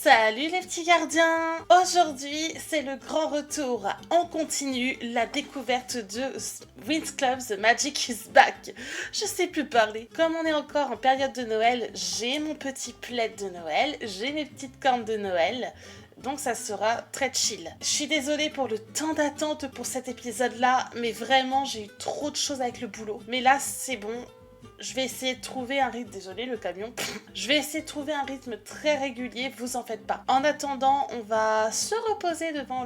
Salut les petits gardiens! Aujourd'hui, c'est le grand retour. On continue la découverte de Winx Club The Magic is Back. Je sais plus parler. Comme on est encore en période de Noël, j'ai mon petit plaid de Noël, j'ai mes petites cornes de Noël. Donc ça sera très chill. Je suis désolée pour le temps d'attente pour cet épisode-là, mais vraiment, j'ai eu trop de choses avec le boulot. Mais là, c'est bon. Je vais essayer de trouver un rythme, désolé le camion, je vais essayer de trouver un rythme très régulier, vous en faites pas. En attendant, on va se reposer devant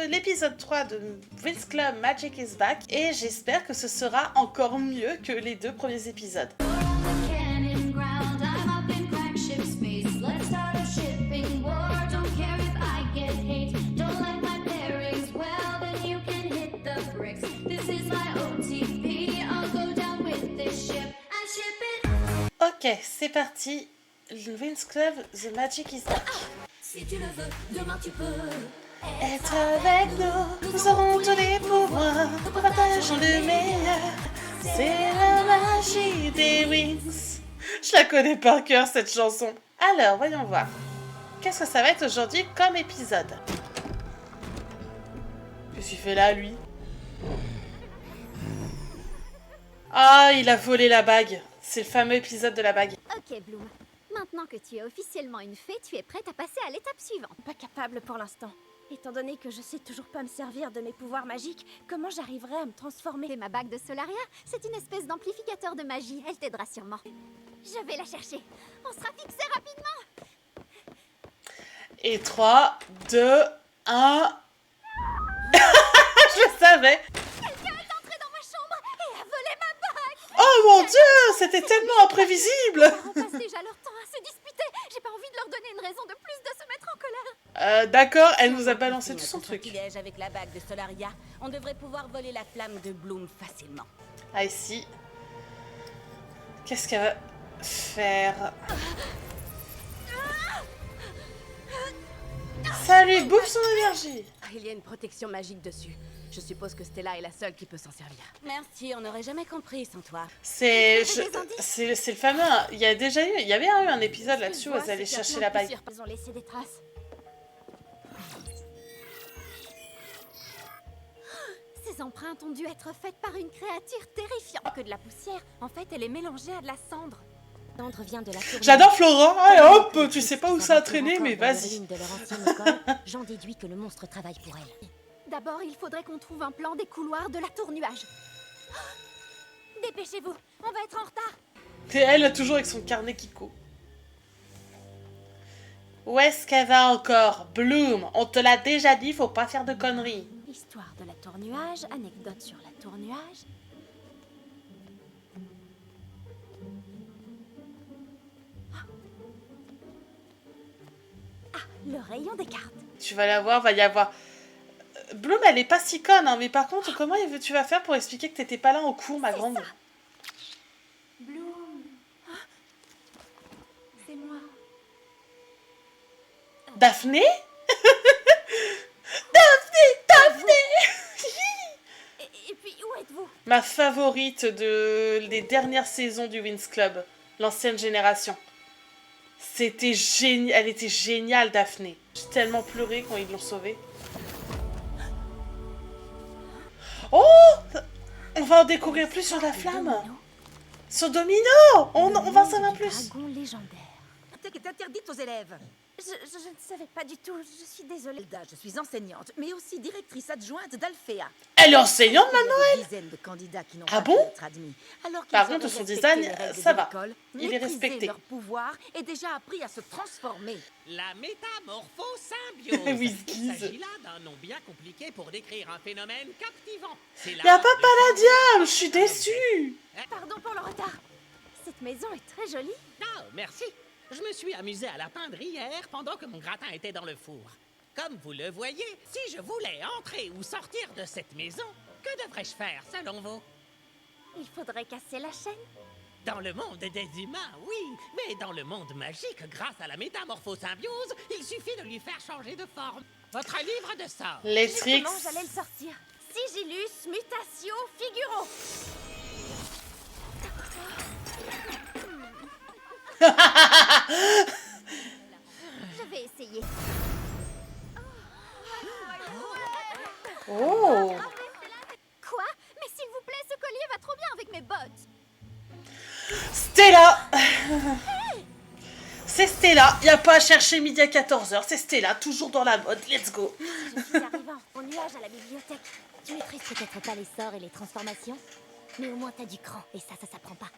l'épisode 3 de Winx Club Magic is Back et j'espère que ce sera encore mieux que les deux premiers épisodes. Ok, c'est parti. Le Winx Club The Magic is Back. Si tu le veux, demain tu peux être avec nous. Nous aurons tous les pouvoirs. Nous partageons le meilleur. C'est la magie des Winx. Je la connais par cœur cette chanson. Alors, voyons voir. Qu'est-ce que ça va être aujourd'hui comme épisode? Qu'est-ce qu'il fait là, lui? Ah, il a volé la bague. C'est le fameux épisode de la bague. Ok Bloom, maintenant que tu es officiellement une fée, tu es prête à passer à l'étape suivante. Pas capable pour l'instant. Étant donné que je sais toujours pas me servir de mes pouvoirs magiques, comment j'arriverai à me transformer? C'est ma bague de Solaria, c'est une espèce d'amplificateur de magie, elle t'aidera sûrement. Je vais la chercher, on sera fixé rapidement. Et 3, 2, 1... Je le savais. Quelqu'un est entré dans ma chambre et a volé ma bague. Oh mon dieu, c'était tellement imprévisible. On passe déjà leur temps à se disputer, j'ai pas envie de leur donner une raison de plus de se mettre en colère. D'accord, elle nous a balancé tout son truc. Piège avec la bague de Solaria, on devrait pouvoir voler la flamme de Bloom facilement. Ah ici. Qu'est-ce qu'elle va faire? Ça lui bouffe son énergie. Il y a une protection magique dessus. Je suppose que Stella est la seule qui peut s'en servir. Merci, on n'aurait jamais compris sans toi. C'est le fameux... Il y avait eu un épisode là-dessus où elles allaient chercher la bague. Ils ont laissé des traces. Ces empreintes ont dû être faites par une créature terrifiante. Que de la poussière, en fait, elle est mélangée à de la cendre. La cendre vient de la tour. J'adore Flora. Allez hop, tu sais pas où ça a traîné, mais vas-y. De leur ancienne école, j'en déduis que le monstre travaille pour elle. D'abord, il faudrait qu'on trouve un plan des couloirs de la tour nuage. Dépêchez-vous, on va être en retard. Et elle, toujours avec son carnet Kiko. Où est-ce qu'elle va encore? Bloom, on te l'a déjà dit, faut pas faire de conneries. Histoire de la tour nuage, anecdote sur la tour nuage. Ah, le rayon des cartes. Tu vas la voir, va y avoir... Bloom, elle est pas si conne, hein, mais par contre, comment tu vas faire pour expliquer que t'étais pas là en cours, ma grande? Bloom. Ah, c'est moi. Daphné? Daphné Et puis, où êtes-vous? Ma favorite des dernières saisons du Winx Club, l'ancienne génération. C'était génial, elle était géniale, Daphné. J'ai tellement pleuré quand ils l'ont sauvée. Oh! On va en découvrir plus sur la flamme. Sur Domino! On va en savoir plus. Dragon légendaire. Est interdite aux élèves. Je ne savais pas du tout, je suis désolée. Hilda, je suis enseignante, mais aussi directrice adjointe d'Alphéa. Elle est enseignante maintenant, Il y a elle? des dizaines de candidats qui n'ont Ah pas bon pu être admis. Alors qu'ils Par auraient contre, son respecté design, les règles ça de va. l'école, Il est maîtrisé respecté. leur pouvoir et déjà appris à se transformer. La métamorphosymbiose. Whisky. Il s'agit là d'un nom bien compliqué pour décrire un phénomène captivant. C'est Y'a l'art pas de Palladium, je suis déçue. Pardon pour le retard. Cette maison est très jolie. Ah, merci. Je me suis amusé à la peindre hier pendant que mon gratin était dans le four. Comme vous le voyez, si je voulais entrer ou sortir de cette maison, que devrais-je faire selon vous? Il faudrait casser la chaîne. Dans le monde des humains, oui, mais dans le monde magique, grâce à la métamorphosymbiose, il suffit de lui faire changer de forme. Votre livre de sort. Les tricks. Justement, j'allais le sortir. Sigillus mutatio figuro. Je vais essayer essayer. Oh. Quoi? Mais s'il vous plaît, ce collier va trop bien avec mes bottes. Stella. C'est Stella. Y a pas à chercher midi à 14h. C'est Stella, toujours dans la mode. Let's go. Je suis arrivée en nuage à la bibliothèque. Tu maîtrises peut-être pas les sorts et les transformations, mais au moins t'as du cran, et ça s'apprend pas.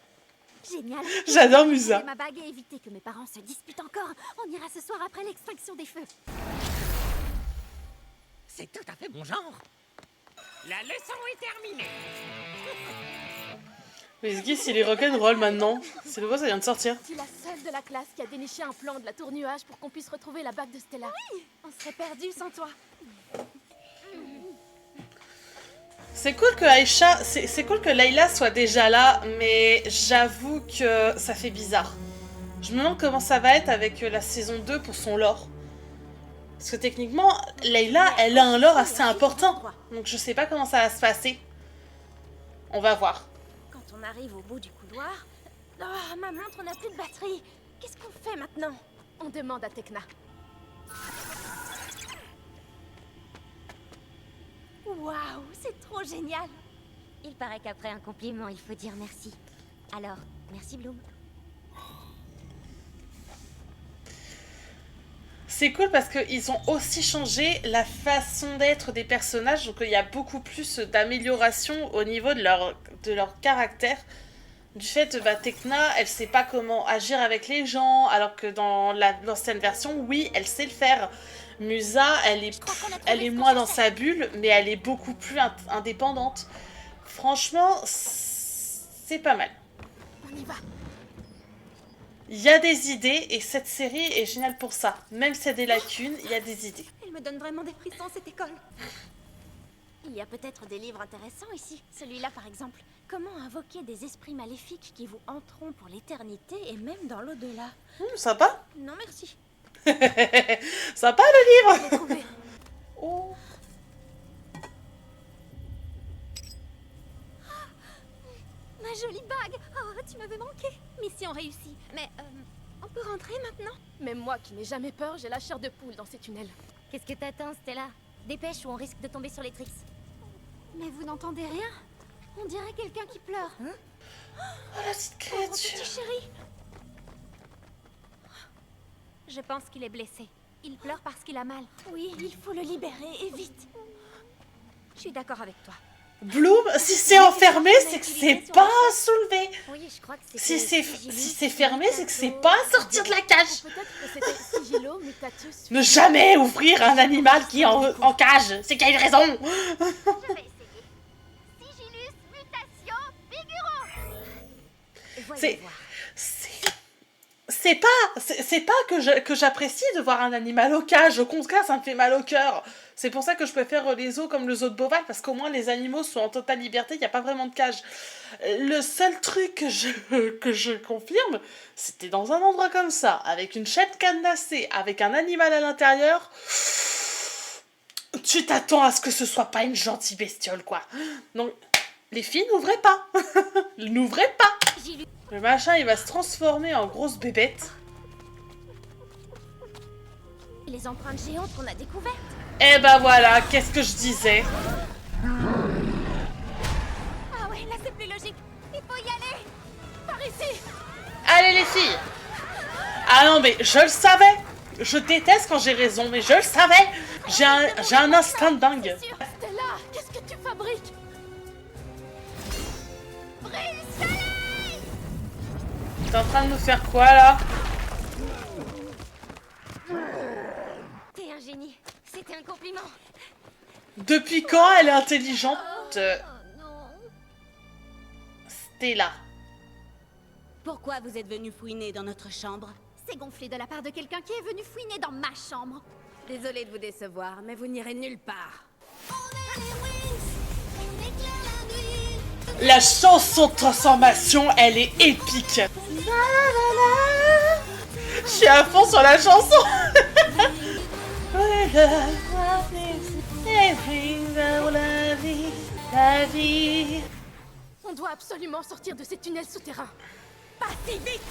Génial. J'adore Musa. Ma bague et éviter que mes parents se disputent encore. On ira ce soir après l'extinction des feux. C'est tout à fait mon genre. La leçon est terminée. Mais ce Guy, il est rock'n'roll maintenant. C'est nouveau, ça vient de sortir. Je suis la seule de la classe qui a déniché un plan de la tour nuage pour qu'on puisse retrouver la bague de Stella. Oui, on serait perdus sans toi. C'est cool que Aïcha, c'est cool que Layla soit déjà là, mais j'avoue que ça fait bizarre. Je me demande comment ça va être avec la saison 2 pour son lore. Parce que techniquement, Layla, elle a un lore assez important. Donc je sais pas comment ça va se passer. On va voir. Quand on arrive au bout du couloir... Oh, ma montre n'a plus de batterie. Qu'est-ce qu'on fait maintenant? On demande à Tekna. Waouh, c'est trop génial. Il paraît qu'après un compliment, il faut dire merci. Alors, merci Bloom. C'est cool parce qu'ils ont aussi changé la façon d'être des personnages. Donc il y a beaucoup plus d'amélioration au niveau de leur caractère. Du fait, Tekna, elle sait pas comment agir avec les gens, alors que dans l'ancienne version, oui, elle sait le faire. Musa, elle est moins dans sa bulle, mais elle est beaucoup plus indépendante. Franchement, c'est pas mal. On y va. Il y a des idées, et cette série est géniale pour ça. Même s'il y a des lacunes, il y a des idées. Elle me donne vraiment des frissons, cette école. Il y a peut-être des livres intéressants ici. Celui-là, par exemple. Comment invoquer des esprits maléfiques qui vous hanteront pour l'éternité et même dans l'au-delà? Sympa. Non, merci. Sympa le livre. J'ai trouvé. Oh. Ma jolie bague. Oh, tu m'avais manqué. Mission réussie. Mais, on peut rentrer maintenant? Même moi qui n'ai jamais peur, j'ai la chair de poule dans ces tunnels. Qu'est-ce que t'attends, Stella? Dépêche ou on risque de tomber sur les tricks. Mais vous n'entendez rien? On dirait quelqu'un qui pleure. Oh la petite Pauvre petit créature. chéri. Je pense qu'il est blessé. Il pleure parce qu'il a mal. Oui, il faut le libérer et vite. Je suis d'accord avec toi. Bloom, si c'est enfermé, c'est que c'est pas à soulever. Oui, je crois que c'est... Si c'est fermé, c'est que c'est pas à sortir de la cage. Peut-être que c'était Sigilo Mutatus. Ne jamais ouvrir un animal qui est en cage. C'est qu'il y a une raison. Je vais essayer. Sigilus mutation figurant. C'est... C'est pas que j'apprécie de voir un animal au cage. Au contraire, ça me fait mal au cœur. C'est pour ça que je préfère les zoos comme le zoo de Beauval, parce qu'au moins les animaux sont en totale liberté, il n'y a pas vraiment de cage. Le seul truc que je confirme, c'était dans un endroit comme ça, avec une chaîne cadenassée, avec un animal à l'intérieur. Tu t'attends à ce que ce soit pas une gentille bestiole, quoi. Donc, les filles, n'ouvrez pas. N'ouvrez pas. Le machin, il va se transformer en grosse bébête. Les empreintes géantes qu'on a découvertes. Et ben voilà, qu'est-ce que je disais. Ah ouais, là c'est plus logique. Il faut y aller. Par ici. Allez les filles. Ah non mais je le savais. Je déteste quand j'ai raison, mais je le savais. J'ai un instinct de dingue. Stella, qu'est-ce que tu fabriques? T'es en train de nous faire quoi là? T'es un génie. C'était un compliment. Depuis quand elle est intelligente, Stella? Pourquoi vous êtes venu fouiner dans notre chambre? C'est gonflé de la part de quelqu'un qui est venu fouiner dans ma chambre. Désolée de vous décevoir, mais vous n'irez nulle part. La chanson de transformation, elle est épique. Je suis à fond sur la chanson. La vie. On doit absolument sortir de ces tunnels souterrains. Pas si vite!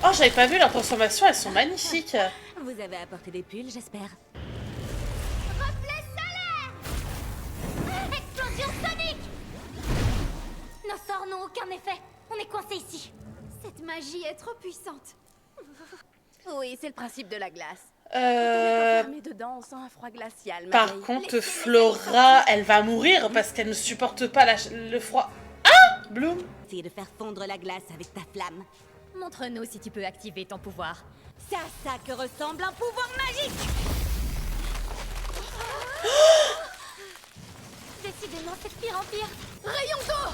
Oh, j'avais pas vu leurs transformations, elles sont magnifiques. Vous avez apporté des pulls, j'espère. Reflet solaire! Explosion sonique! Nos sorts n'ont aucun effet. On est coincé ici. Cette magie est trop puissante. Oui, c'est le principe de la glace. Fermé dedans, on sent un froid glacial. Par merveille. contre, Flora, elle va mourir parce qu'elle ne supporte pas le froid. Ah, Bloom. Essaye de faire fondre la glace avec ta flamme. Montre-nous si tu peux activer ton pouvoir. C'est à ça que ressemble un pouvoir magique. Décidément, c'est de pire en pire. Rayon d'eau!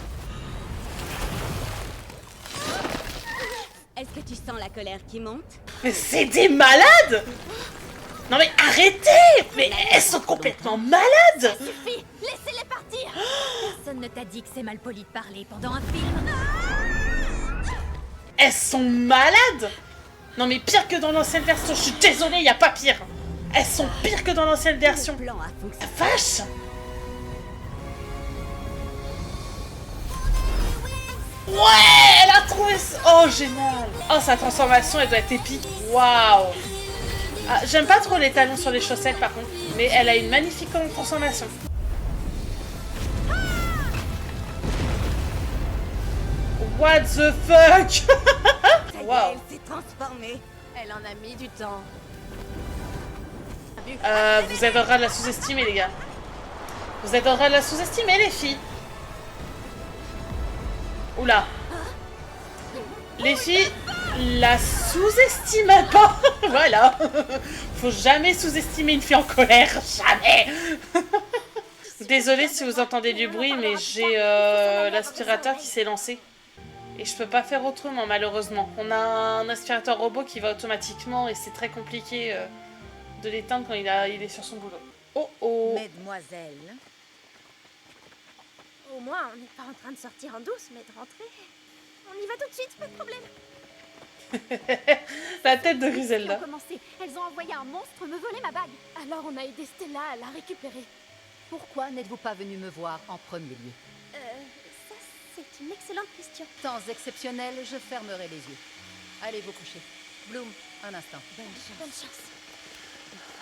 Est-ce que tu sens la colère qui monte? Mais c'est des malades. Non mais arrêtez. Mais elles sont complètement malades. Suffit! Laissez-les partir! Personne ne t'a dit que c'est mal poli de parler pendant un film. Elles sont malades. Non mais pire que dans l'ancienne version. Je suis désolée, y a pas pire. Elles sont pires que dans l'ancienne version. Le plan a fonctionné. Vache. Ouais, elle a trouvé ça. Oh, génial. Oh, sa transformation, elle doit être épique. Waouh. Ah, j'aime pas trop les talons sur les chaussettes, par contre. Mais elle a une magnifique transformation. What the fuck. Ça y est, Waouh. elle s'est transformée. Elle en a mis du temps. Vous êtes en train de la sous-estimer, les gars. Vous êtes en train de la sous-estimer, les filles. Oula. Les filles, la sous-estimez pas. Voilà. Faut jamais sous-estimer une fille en colère. Jamais. Désolée si vous entendez du bruit, mais j'ai l'aspirateur qui s'est lancé. Et je peux pas faire autrement, malheureusement. On a un aspirateur robot qui va automatiquement et c'est très compliqué de l'éteindre quand il est sur son boulot. Oh oh. Mesdemoiselles. Au moins, on n'est pas en train de sortir en douce, mais de rentrer. On y va tout de suite, pas de problème. La tête de Elles Griselda. ont commencé. Elles ont envoyé un monstre me voler ma bague. Alors on a aidé Stella à la récupérer. Pourquoi n'êtes-vous pas venu me voir en premier lieu? Ça, c'est une excellente question. Temps exceptionnel, je fermerai les yeux. Allez vous coucher. Bloom, un instant. Bonne chance.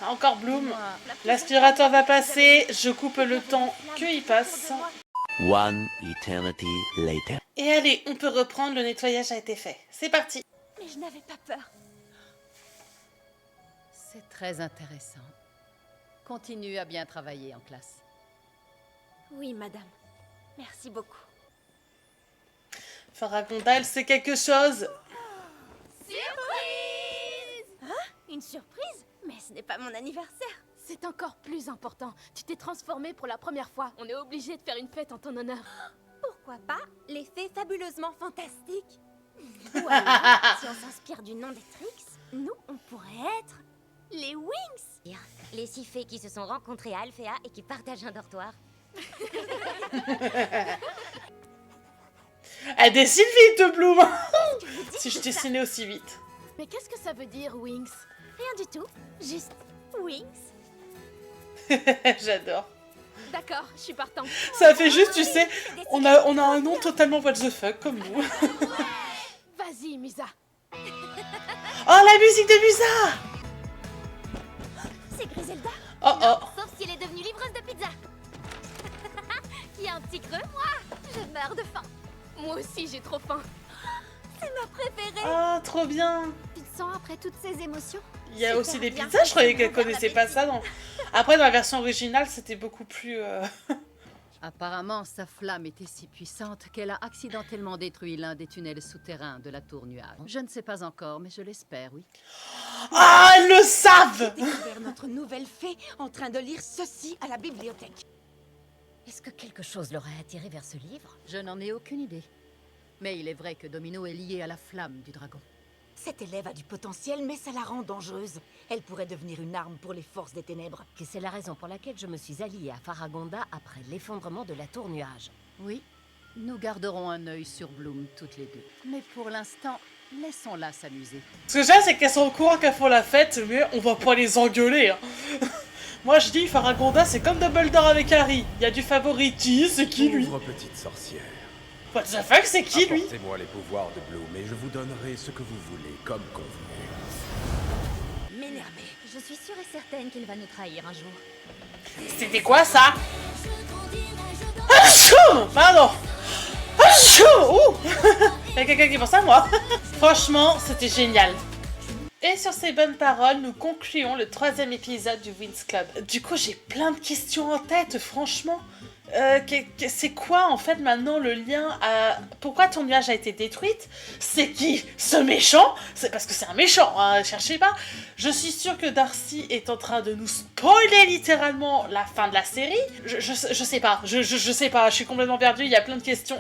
Encore Bloom. Moi, L'aspirateur va passer. Je coupe le temps qu'il passe. One eternity later. Et allez, on peut reprendre. Le nettoyage a été fait. C'est parti. Mais je n'avais pas peur. c'est très intéressant. Continue à bien travailler en classe. Oui, madame. Merci beaucoup. Faragondal, c'est quelque chose. Une surprise? Mais ce n'est pas mon anniversaire. C'est encore plus important. Tu t'es transformée pour la première fois. On est obligé de faire une fête en ton honneur. Pourquoi pas l'effet fabuleusement fantastique? Ou alors, si on s'inspire du nom des Trix, nous, on pourrait être les Wings. Les 6 fées qui se sont rencontrées à Alphéa et qui partagent un dortoir. Elle dessine vite, de Bloom. Si je dessinais aussi vite. Mais qu'est-ce que ça veut dire, Wings? Rien du tout, juste Wings. J'adore. D'accord, je suis partant. Ça fait juste, tu sais, on a un nom totalement what the fuck, comme nous. Vas-y, Misa. Oh, la musique de Musa. C'est Griselda. Oh, oh. Sauf si elle est devenue livreuse de pizza. Qui a un petit creux, moi? Je meurs de faim. Moi aussi, j'ai trop faim. Ah, trop bien. Tu te sens après toutes ces émotions? Il y a aussi des pizzas, je croyais qu'elle connaissait pas ça. Non. Après, dans la version originale, c'était beaucoup plus... Apparemment, sa flamme était si puissante qu'elle a accidentellement détruit l'un des tunnels souterrains de la tour nuage. Je ne sais pas encore, mais je l'espère, oui. Ah, elles le savent. Découvert notre nouvelle fée en train de lire ceci à la bibliothèque. Est-ce que quelque chose l'aurait attiré vers ce livre? Je n'en ai aucune idée. Mais il est vrai que Domino est lié à la flamme du dragon. Cette élève a du potentiel, mais ça la rend dangereuse. Elle pourrait devenir une arme pour les forces des ténèbres. Que c'est la raison pour laquelle je me suis alliée à Faragonda après l'effondrement de la tour nuage. Oui, nous garderons un œil sur Bloom toutes les deux. Mais pour l'instant, laissons-la s'amuser. Ce que j'aime, c'est qu'elles sont au courant qu'elles font la fête, mais on va pas les engueuler. Hein. Moi, je dis, Faragonda, c'est comme Dumbledore avec Harry. Il y a du favoritisme, c'est qui, lui? Pauvre petite sorcière. What the fuck, c'est qui lui? Apportez-moi les pouvoirs de Bloom et je vous donnerai ce que vous voulez, comme convenu. M'énerver. Je suis sûre et certaine qu'il va nous trahir un jour. C'était quoi ça? Achou! Pardon. Achou! Ouh! Il y a quelqu'un qui pense à moi. Franchement, c'était génial. Et sur ces bonnes paroles, nous concluons le 3e épisode du Winx Club. Du coup, j'ai plein de questions en tête, franchement. C'est quoi en fait maintenant le lien à... Pourquoi ton nuage a été détruite? C'est qui ce méchant? C'est parce que c'est un méchant, hein, cherchez pas. Je suis sûre que Darcy est en train de nous spoiler littéralement la fin de la série. Je sais pas, je sais pas, je suis complètement perdue, il y a plein de questions,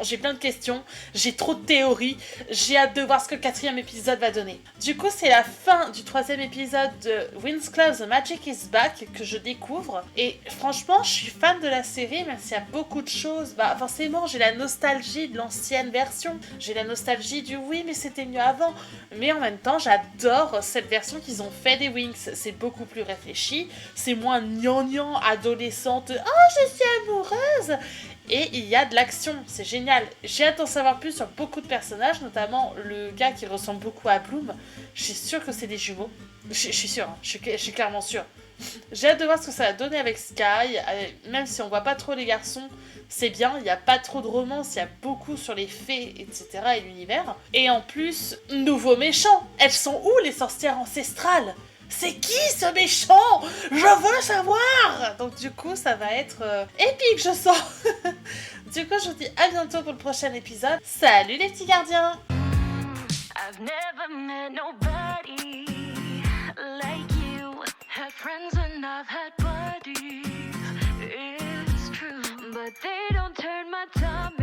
j'ai trop de théories, j'ai hâte de voir ce que le 4e épisode va donner. Du coup, c'est la fin du 3e épisode de Winx Club The Magic is Back que je découvre. Et franchement, je suis fan de la série, même s'il y a beaucoup de choses. Bah forcément, j'ai la nostalgie de l'ancienne version. J'ai la nostalgie du oui, mais c'était mieux avant. Mais en même temps, j'adore cette version qu'ils ont fait des Winx. C'est beaucoup plus réfléchi. C'est moins gnangnan adolescente. Oh, je suis amoureuse. Et il y a de l'action, c'est génial. J'ai hâte d'en savoir plus sur beaucoup de personnages, notamment le gars qui ressemble beaucoup à Bloom. Je suis sûre que c'est des jumeaux. Je suis sûre, hein. Je suis clairement sûre. J'ai hâte de voir ce que ça va donner avec Sky, même si on voit pas trop les garçons, c'est bien, il n'y a pas trop de romance, il y a beaucoup sur les fées, etc. et l'univers. Et en plus, nouveau méchant, elles sont où les sorcières ancestrales? C'est qui ce méchant? Je veux savoir. Donc du coup, ça va être épique, je sens. Du coup, je vous dis à bientôt pour le prochain épisode. Salut les petits gardiens. I've never met nobody like you. Had friends and I've had buddies. It's true, but they don't turn my tummy.